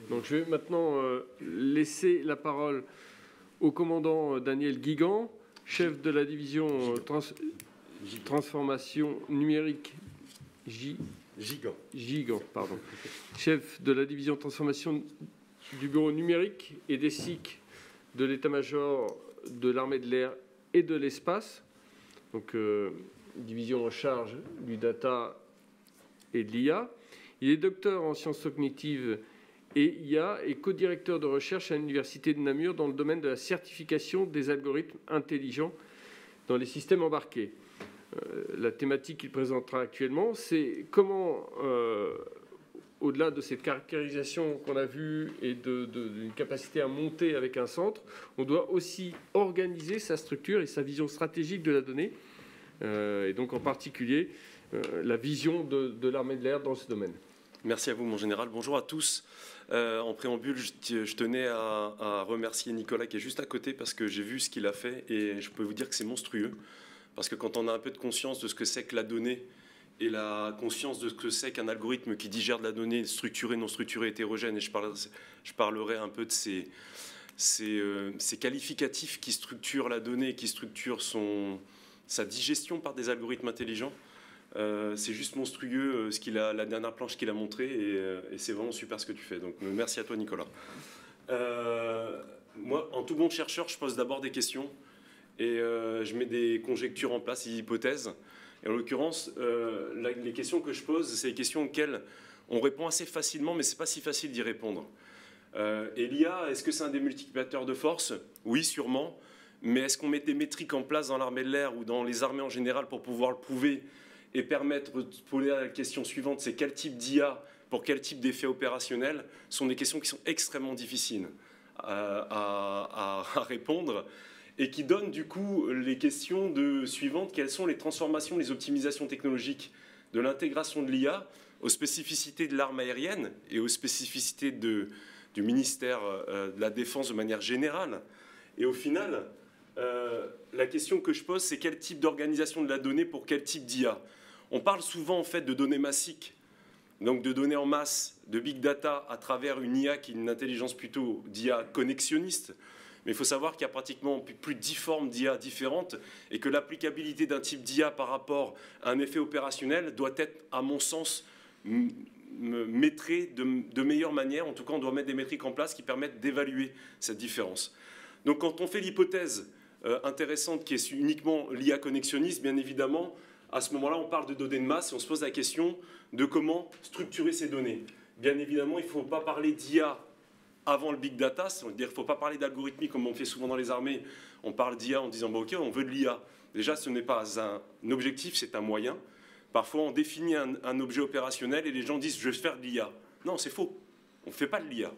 Donc je vais maintenant laisser la parole au commandant Daniel Guigan, chef de la division transformation numérique Gigan, pardon. Chef de la division transformation du bureau numérique et des SIC de l'état-major de l'armée de l'air et de l'espace. Donc division en charge du data et de l'IA. Il est docteur en sciences cognitives et IA et co-directeur de recherche à l'université de Namur dans le domaine de la certification des algorithmes intelligents dans les systèmes embarqués. La thématique qu'il présentera actuellement, c'est comment, au-delà de cette caractérisation qu'on a vue et d'une capacité à monter avec un centre, on doit aussi organiser sa structure et sa vision stratégique de la donnée, et donc en particulier la vision de l'armée de l'air dans ce domaine. Merci à vous, mon général. Bonjour à tous. En préambule, je tenais à remercier Nicolas qui est juste à côté parce que j'ai vu ce qu'il a fait et je peux vous dire que c'est monstrueux. Parce que quand on a un peu de conscience de ce que c'est que la donnée et la conscience de ce que c'est qu'un algorithme qui digère de la donnée structurée, non structurée, hétérogène, et je parlerai un peu de ces qualificatifs qui structurent la donnée, qui structurent sa digestion par des algorithmes intelligents, c'est juste monstrueux la dernière planche qu'il a montrée et c'est vraiment super ce que tu fais. Donc merci à toi, Nicolas. Moi, en tout bon chercheur, je pose d'abord des questions. Et je mets des conjectures en place, des hypothèses. Et en l'occurrence, les questions que je pose, c'est des questions auxquelles on répond assez facilement, mais ce n'est pas si facile d'y répondre. Et l'IA, est-ce que c'est un des multiplicateurs de force? Oui, sûrement. Mais est-ce qu'on met des métriques en place dans l'armée de l'air ou dans les armées en général pour pouvoir le prouver et permettre de poser la question suivante, c'est quel type d'IA pour quel type d'effet opérationnel? Ce sont des questions qui sont extrêmement difficiles à répondre. Et qui donne du coup les questions suivantes. Quelles sont les transformations, les optimisations technologiques de l'intégration de l'IA aux spécificités de l'arme aérienne et aux spécificités du ministère de la Défense de manière générale? Et au final, la question que je pose, c'est quel type d'organisation de la donnée pour quel type d'IA? On parle souvent en fait de données massiques, donc de données en masse, de big data à travers une IA qui est une intelligence plutôt d'IA connexionniste. Mais il faut savoir qu'il y a pratiquement plus de 10 formes d'IA différentes et que l'applicabilité d'un type d'IA par rapport à un effet opérationnel doit être, à mon sens, métrée de meilleure manière. En tout cas, on doit mettre des métriques en place qui permettent d'évaluer cette différence. Donc quand on fait l'hypothèse intéressante qui est uniquement l'IA connexionniste, bien évidemment, à ce moment-là, on parle de données de masse et on se pose la question de comment structurer ces données. Bien évidemment, il ne faut pas parler d'IA avant le big data, c'est-à-dire qu'il ne faut pas parler d'algorithmie comme on fait souvent dans les armées. On parle d'IA en disant ok, on veut de l'IA. Déjà, ce n'est pas un objectif, c'est un moyen. Parfois, on définit un objet opérationnel et les gens disent je vais faire de l'IA. Non, c'est faux. On ne fait pas de l'IA.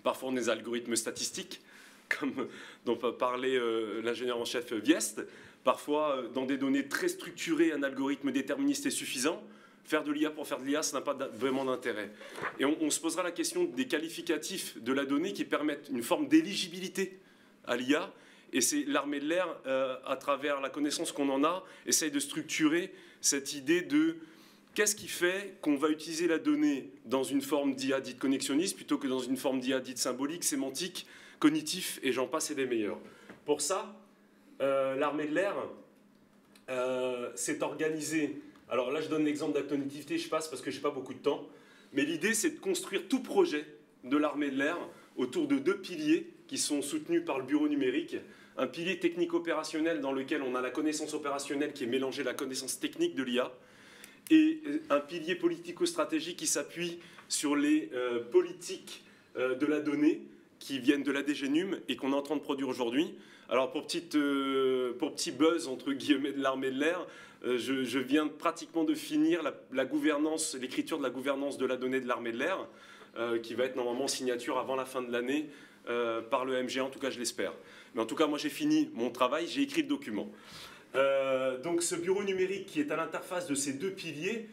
Parfois, on a des algorithmes statistiques, comme dont parlait l'ingénieur en chef Viest. Parfois, dans des données très structurées, un algorithme déterministe est suffisant. Faire de l'IA pour faire de l'IA, ça n'a pas vraiment d'intérêt. Et on se posera la question des qualificatifs de la donnée qui permettent une forme d'éligibilité à l'IA. Et c'est l'armée de l'air, à travers la connaissance qu'on en a, essaye de structurer cette idée de qu'est-ce qui fait qu'on va utiliser la donnée dans une forme d'IA dite connexionniste plutôt que dans une forme d'IA dite symbolique, sémantique, cognitif, et j'en passe et des meilleurs. Pour ça, l'armée de l'air s'est organisée. Alors là, je donne l'exemple d'activité, je passe parce que je n'ai pas beaucoup de temps. Mais l'idée, c'est de construire tout projet de l'armée de l'air autour de 2 piliers qui sont soutenus par le bureau numérique. Un pilier technique-opérationnel dans lequel on a la connaissance opérationnelle qui est mélangée à la connaissance technique de l'IA. Et un pilier politico-stratégique qui s'appuie sur les politiques de la donnée qui viennent de la DGNUM et qu'on est en train de produire aujourd'hui. Alors pour petit buzz entre guillemets de l'armée de l'air, je viens pratiquement de finir la gouvernance, l'écriture de la gouvernance de la donnée de l'armée de l'air, qui va être normalement signature avant la fin de l'année par le MGA, en tout cas je l'espère. Mais en tout cas moi j'ai fini mon travail, j'ai écrit le document. Donc ce bureau numérique qui est à l'interface de ces 2 piliers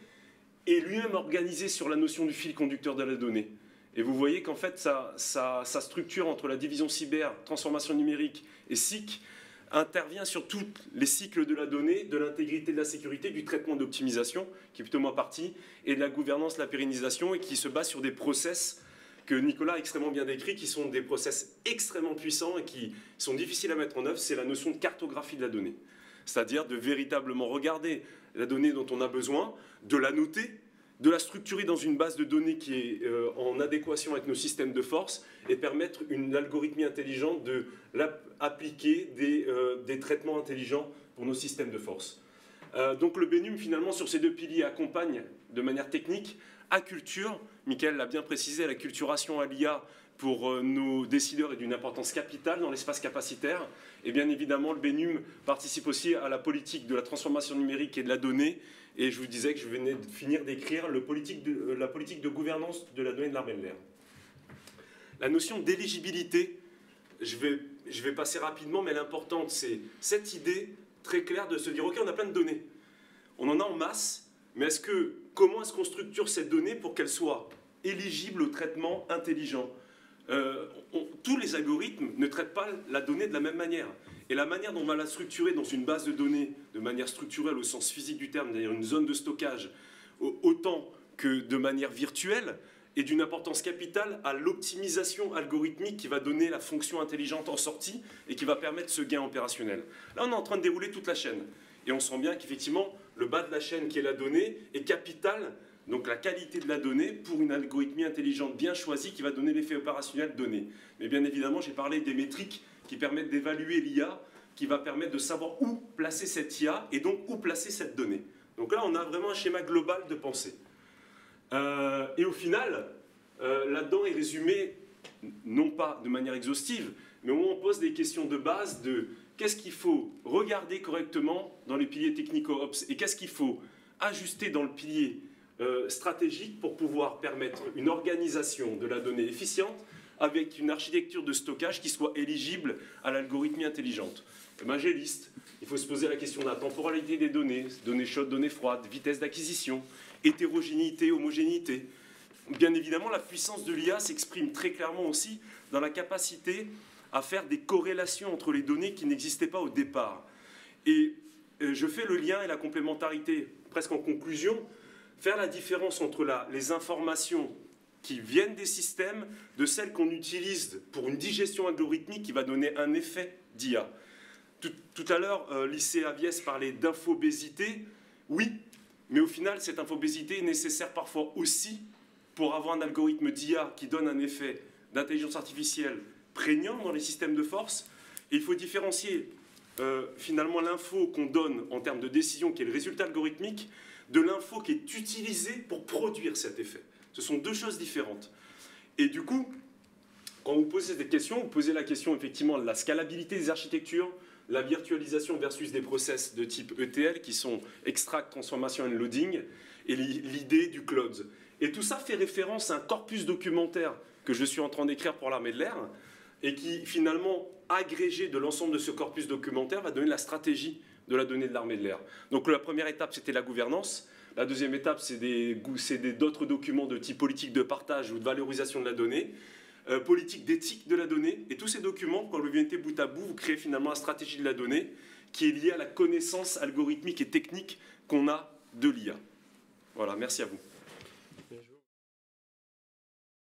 est lui-même organisé sur la notion du fil conducteur de la donnée. Et vous voyez qu'en fait, sa structure entre la division cyber, transformation numérique et SIC intervient sur tous les cycles de la donnée, de l'intégrité, de la sécurité, du traitement d'optimisation, qui est plutôt ma partie, et de la gouvernance, la pérennisation, et qui se base sur des process que Nicolas a extrêmement bien décrit, qui sont des process extrêmement puissants et qui sont difficiles à mettre en œuvre, c'est la notion de cartographie de la donnée. C'est-à-dire de véritablement regarder la donnée dont on a besoin, de la noter, de la structurer dans une base de données qui est en adéquation avec nos systèmes de force et permettre une algorithmie intelligente de appliquer des traitements intelligents pour nos systèmes de force. Donc le BNUM, finalement, sur ces deux piliers, accompagne de manière technique, acculture, Michael l'a bien précisé, l'acculturation à l'IA pour nos décideurs est d'une importance capitale dans l'espace capacitaire. Et bien évidemment, le BNUM participe aussi à la politique de la transformation numérique et de la donnée. Et je vous disais que je venais de finir d'écrire la politique de gouvernance de la donnée de l'armée de l'air. La notion d'éligibilité, je vais passer rapidement, mais l'importante, c'est cette idée très claire de se dire, OK, on a plein de données. On en a en masse, mais comment est-ce qu'on structure cette donnée pour qu'elle soit éligible au traitement intelligent? Tous les algorithmes ne traitent pas la donnée de la même manière. Et la manière dont on va la structurer dans une base de données, de manière structurelle au sens physique du terme, c'est-à-dire une zone de stockage, autant que de manière virtuelle, est d'une importance capitale à l'optimisation algorithmique qui va donner la fonction intelligente en sortie et qui va permettre ce gain opérationnel. Là, on est en train de dérouler toute la chaîne. Et on sent bien qu'effectivement, le bas de la chaîne qui est la donnée est capital. Donc la qualité de la donnée pour une algorithmie intelligente bien choisie qui va donner l'effet opérationnel donné. Mais bien évidemment, j'ai parlé des métriques qui permettent d'évaluer l'IA, qui va permettre de savoir où placer cette IA et donc où placer cette donnée. Donc là, on a vraiment un schéma global de pensée. Et au final, là-dedans est résumé, non pas de manière exhaustive, mais au moins on pose des questions de base de qu'est-ce qu'il faut regarder correctement dans les piliers technico-ops et qu'est-ce qu'il faut ajuster dans le pilier stratégique pour pouvoir permettre une organisation de la donnée efficiente avec une architecture de stockage qui soit éligible à l'algorithmie intelligente. J'ai liste. Il faut se poser la question de la temporalité des données chaudes, données froides, vitesse d'acquisition, hétérogénéité, homogénéité. Bien évidemment, la puissance de l'IA s'exprime très clairement aussi dans la capacité à faire des corrélations entre les données qui n'existaient pas au départ. Et je fais le lien et la complémentarité, presque en conclusion, faire la différence entre les informations qui viennent des systèmes de celles qu'on utilise pour une digestion algorithmique qui va donner un effet d'IA. Tout à l'heure, Lycée Aviès parlait d'infobésité. Oui, mais au final, cette infobésité est nécessaire parfois aussi pour avoir un algorithme d'IA qui donne un effet d'intelligence artificielle prégnant dans les systèmes de force. Et il faut différencier finalement l'info qu'on donne en termes de décision, qui est le résultat algorithmique, de l'info qui est utilisée pour produire cet effet. Ce sont deux choses différentes. Et du coup, quand vous posez cette question, vous posez la question effectivement de la scalabilité des architectures, la virtualisation versus des process de type ETL qui sont Extract, Transformation and Loading, et l'idée du cloud. Et tout ça fait référence à un corpus documentaire que je suis en train d'écrire pour l'armée de l'air et qui finalement, agrégé de l'ensemble de ce corpus documentaire, va donner la stratégie de la donnée de l'armée de l'air. Donc la première étape, c'était la gouvernance. La deuxième étape, c'est d'autres documents de type politique de partage ou de valorisation de la donnée, politique d'éthique de la donnée. Et tous ces documents, quand vous les mettez bout à bout, vous créez finalement la stratégie de la donnée qui est liée à la connaissance algorithmique et technique qu'on a de l'IA. Voilà, merci à vous.